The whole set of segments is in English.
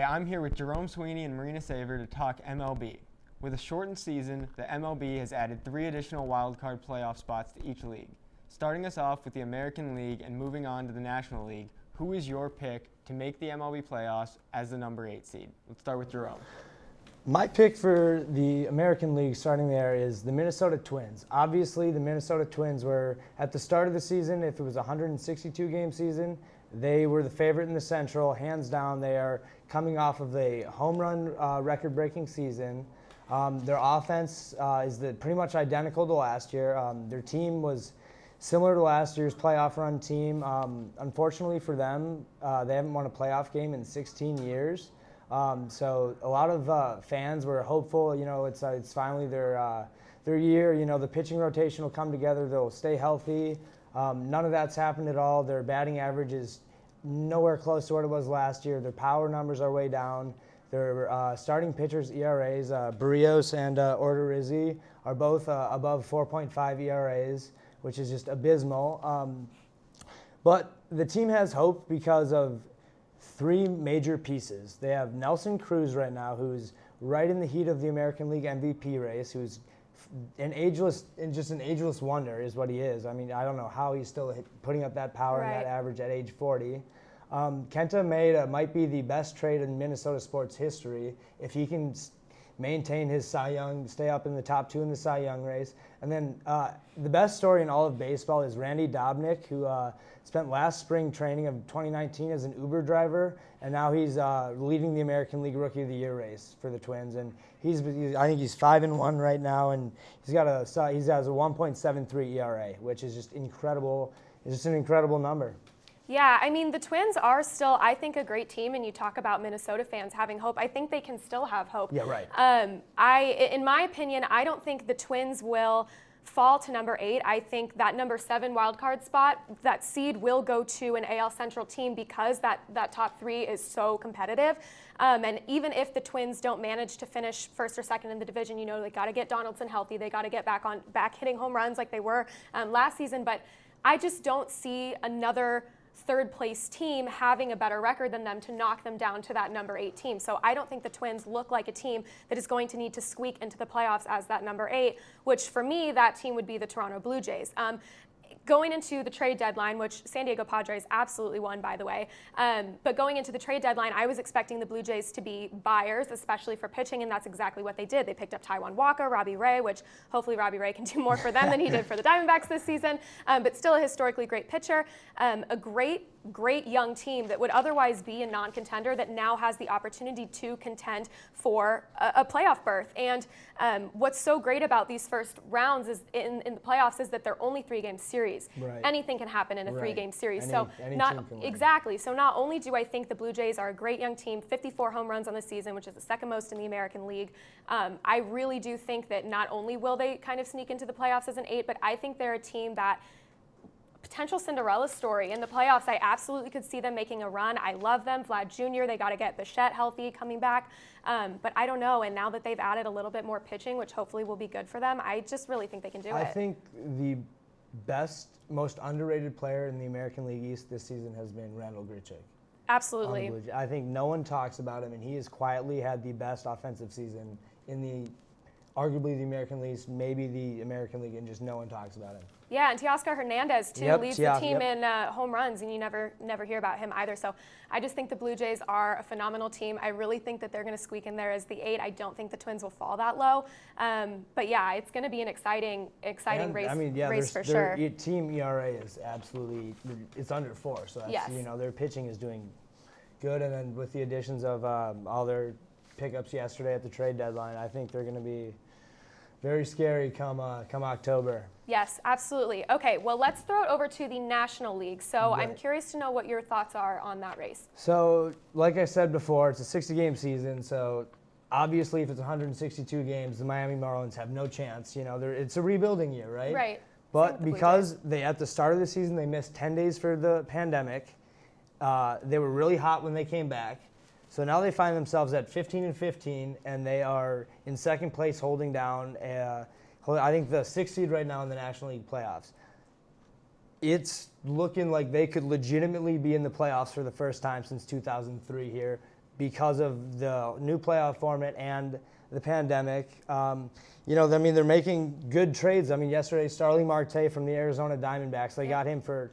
Hey, I'm here with Jerome, Sweeney, and Marena Sever to talk MLB. With a shortened season, the MLB has added 3 additional Wild Card playoff spots to each league. Starting us off with the American League and moving on to the National League, who is your pick to make the MLB playoffs as the number 8 seed? Let's start with Jerome. My pick for the American League starting there is the Minnesota Twins. Obviously, the Minnesota Twins were, at the start of the season, if it was a 162-game season, they were the favorite in the Central. Hands down, they are coming off of a home run record-breaking season. Their offense is pretty much identical to last year. Their team was similar to last year's playoff run team. Unfortunately for them, they haven't won a playoff game in 16 years. So a lot of fans were hopeful. You know, it's finally their year. You know, the pitching rotation will come together. They'll stay healthy. None of that's happened at all. Their batting average is nowhere close to what it was last year. Their power numbers are way down. Their starting pitchers' ERAs, Barrios and Odorizzi, are both above 4.5 ERAs, which is just abysmal. But the team has hope because of 3 major pieces. They have Nelson Cruz right now, who's right in the heat of the American League MVP race, who's an ageless wonder is what he is. I mean, I don't know how he's still putting up that power and that average at age 40. Kenta Maeda might be the best trade in Minnesota sports history if he can maintain his Cy Young, stay up in the top 2 in the Cy Young race. And then the best story in all of baseball is Randy Dobnak, who spent last spring training of 2019 as an Uber driver, and now he's leading the American League Rookie of the Year race for the Twins. And I think he's 5-1 right now, and he has a 1.73 ERA, which is just incredible. It's just an incredible number. Yeah, I mean, the Twins are still, I think, a great team, and you talk about Minnesota fans having hope. I think they can still have hope. Yeah, right. In my opinion, I don't think the Twins will fall to number 8. I think that number 7 wild card spot, that seed will go to an AL Central team because that top 3 is so competitive. And even if the Twins don't manage to finish first or second in the division, you know, they got to get Donaldson healthy. They got to get back hitting home runs like they were last season. But I just don't see another third-place team having a better record than them to knock them down to that number 8 team. So I don't think the Twins look like a team that is going to need to squeak into the playoffs as that number 8, which for me, that team would be the Toronto Blue Jays. Going into the trade deadline, which San Diego Padres absolutely won, by the way, but going into the trade deadline, I was expecting the Blue Jays to be buyers, especially for pitching, and that's exactly what they did. They picked up Taijuan Walker, Robbie Ray, which hopefully Robbie Ray can do more for them than he did for the Diamondbacks this season, but still a historically great pitcher, a great young team that would otherwise be a non-contender that now has the opportunity to contend for a playoff berth. And what's so great about these first rounds is in the playoffs is that they're only 3-game series. Right. Anything can happen in a 3-game series. Any team can win. Exactly. So not only do I think the Blue Jays are a great young team, 54 home runs on the season, which is the second most in the American League. I really do think that not only will they kind of sneak into the playoffs as an 8, but I think they're a team that potential Cinderella story in the playoffs. I absolutely could see them making a run. I love them. Vlad Jr., they got to get Bichette healthy coming back. But I don't know. And now that they've added a little bit more pitching, which hopefully will be good for them, I just really think they can do it. I think the best, most underrated player in the American League East this season has been Randall Grichuk. Absolutely. I think no one talks about him, and he has quietly had the best offensive season in arguably the American League, maybe the American League, and just no one talks about him. Yeah, and Teoscar Hernandez, too, leads the team in home runs, and you never hear about him either. So I just think the Blue Jays are a phenomenal team. I really think that they're going to squeak in there as the 8. I don't think the Twins will fall that low. But, yeah, it's going to be an exciting race for sure. Their team ERA is absolutely – it's under 4. So, that's, you know, their pitching is doing good. And then with the additions of all their pickups yesterday at the trade deadline, I think they're going to be very scary come October. Yes, absolutely. Okay, well, let's throw it over to the National League. So I'm curious to know what your thoughts are on that race. So, like I said before, it's a 60-game season. So, obviously, if it's 162 games, the Miami Marlins have no chance. You know, it's a rebuilding year, right? Right. But because at the start of the season, they missed 10 days for the pandemic. They were really hot when they came back. So now they find themselves at 15-15, and they are in second place, holding down, I think, the 6th seed right now in the National League playoffs. It's looking like they could legitimately be in the playoffs for the first time since 2003 here. because of the new playoff format and the pandemic. They're making good trades. Yesterday, Starling Marte from the Arizona Diamondbacks, they got him for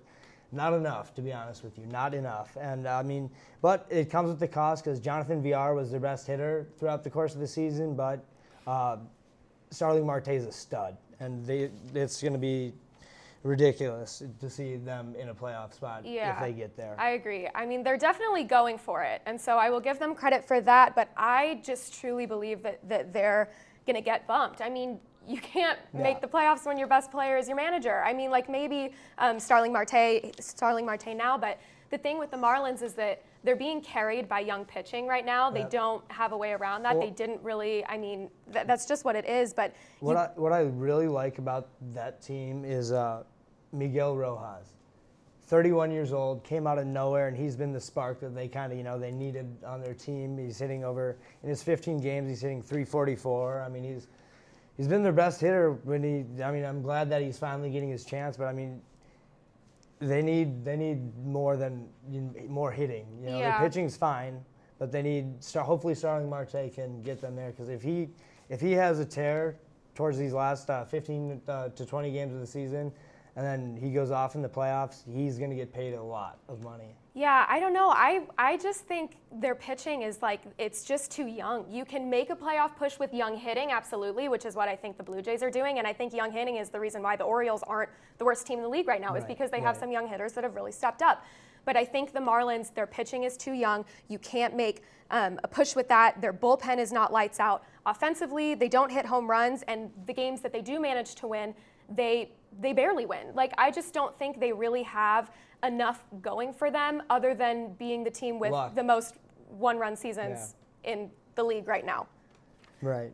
not enough, to be honest with you, not enough. And but it comes with the cost because Jonathan Villar was their best hitter throughout the course of the season, but Starling Marte is a stud, and it's going to be ridiculous to see them in a playoff spot if they get there. I agree. They're definitely going for it, and so I will give them credit for that, but I just truly believe that they're going to get bumped. You can't make the playoffs when your best player is your manager. Maybe Starling Marte now, but the thing with the Marlins is that they're being carried by young pitching right now. They don't have a way around that. They didn't really, that's just what it is. But what I really like about that team is Miguel Rojas. 31 years old, came out of nowhere, and he's been the spark that they kind of, they needed on their team. He's hitting in his 15 games, he's hitting .344. He's been their best hitter I'm glad that he's finally getting his chance, but they need more hitting. The pitching's fine, but they need hopefully Starling Marte can get them there, because if he has a tear towards these last 15 to 20 games of the season, and then he goes off in the playoffs, he's going to get paid a lot of money. Yeah, I don't know. I just think their pitching is it's just too young. You can make a playoff push with young hitting, absolutely, which is what I think the Blue Jays are doing. And I think young hitting is the reason why the Orioles aren't the worst team in the league right now, is because they have some young hitters that have really stepped up. But I think the Marlins, their pitching is too young. You can't make a push with that. Their bullpen is not lights out. Offensively, they don't hit home runs, and the games that they do manage to win, they barely win. I just don't think they really have enough going for them, other than being the team with the most one-run seasons in the league right now. Right.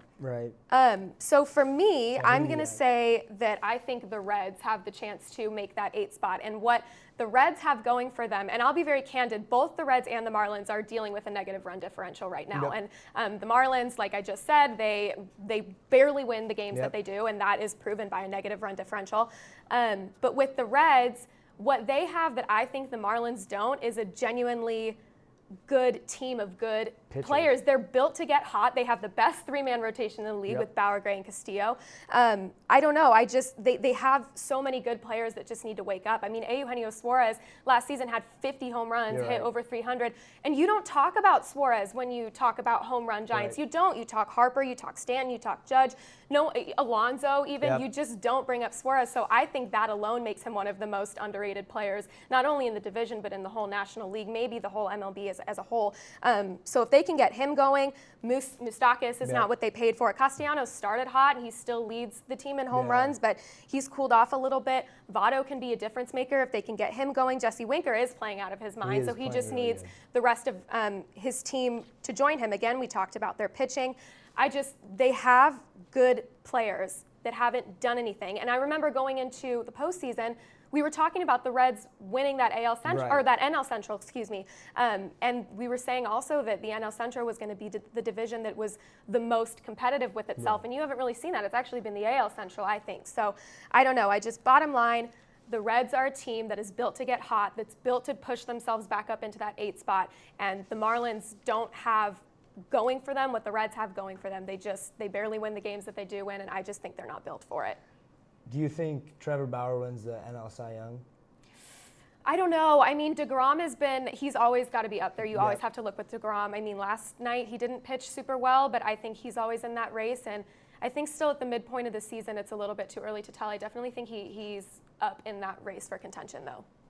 So for me, I'm going to say that I think the Reds have the chance to make that 8th spot. And what the Reds have going for them, and I'll be very candid, both the Reds and the Marlins are dealing with a negative run differential right now. And the Marlins, like I just said, they barely win the games that they do, and that is proven by a negative run differential. But with the Reds, what they have that I think the Marlins don't is a genuinely good team of good players. They're built to get hot. They have the best 3-man rotation in the league with Bauer, Gray, and Castillo. I don't know. They have so many good players that just need to wake up. Eugenio Suarez last season had 50 home runs, hit over 300. And you don't talk about Suarez when you talk about home run giants. You don't. You talk Harper, you talk Stanton, you talk Judge. No, Alonso even. You just don't bring up Suarez. So I think that alone makes him one of the most underrated players, not only in the division, but in the whole National League, maybe the whole MLB as a whole. So if they can get him going, Moustakas is not what they paid for. Castellanos started hot, and he still leads the team in home runs, but he's cooled off a little bit. Votto can be a difference maker if they can get him going. Jesse Winker is playing out of his mind, so he just needs the rest of his team to join him. Again, we talked about their pitching. They have good players that haven't done anything. And I remember going into the postseason, we were talking about the Reds winning that AL Central, or that NL Central, excuse me. And we were saying also that the NL Central was going to be the division that was the most competitive with itself. And you haven't really seen that. It's actually been the AL Central, I think. So I don't know. Bottom line, the Reds are a team that is built to get hot, that's built to push themselves back up into that 8th spot. And the Marlins don't have going for them what the Reds have going for them. They barely win the games that they do win, and I just think they're not built for it. Do you think Trevor Bauer wins the NL Cy Young? I don't know. DeGrom he's always got to be up there. You always have to look with DeGrom. Last night he didn't pitch super well, but I think he's always in that race. And I think still at the midpoint of the season, it's a little bit too early to tell. I definitely think he's up in that race for contention, though.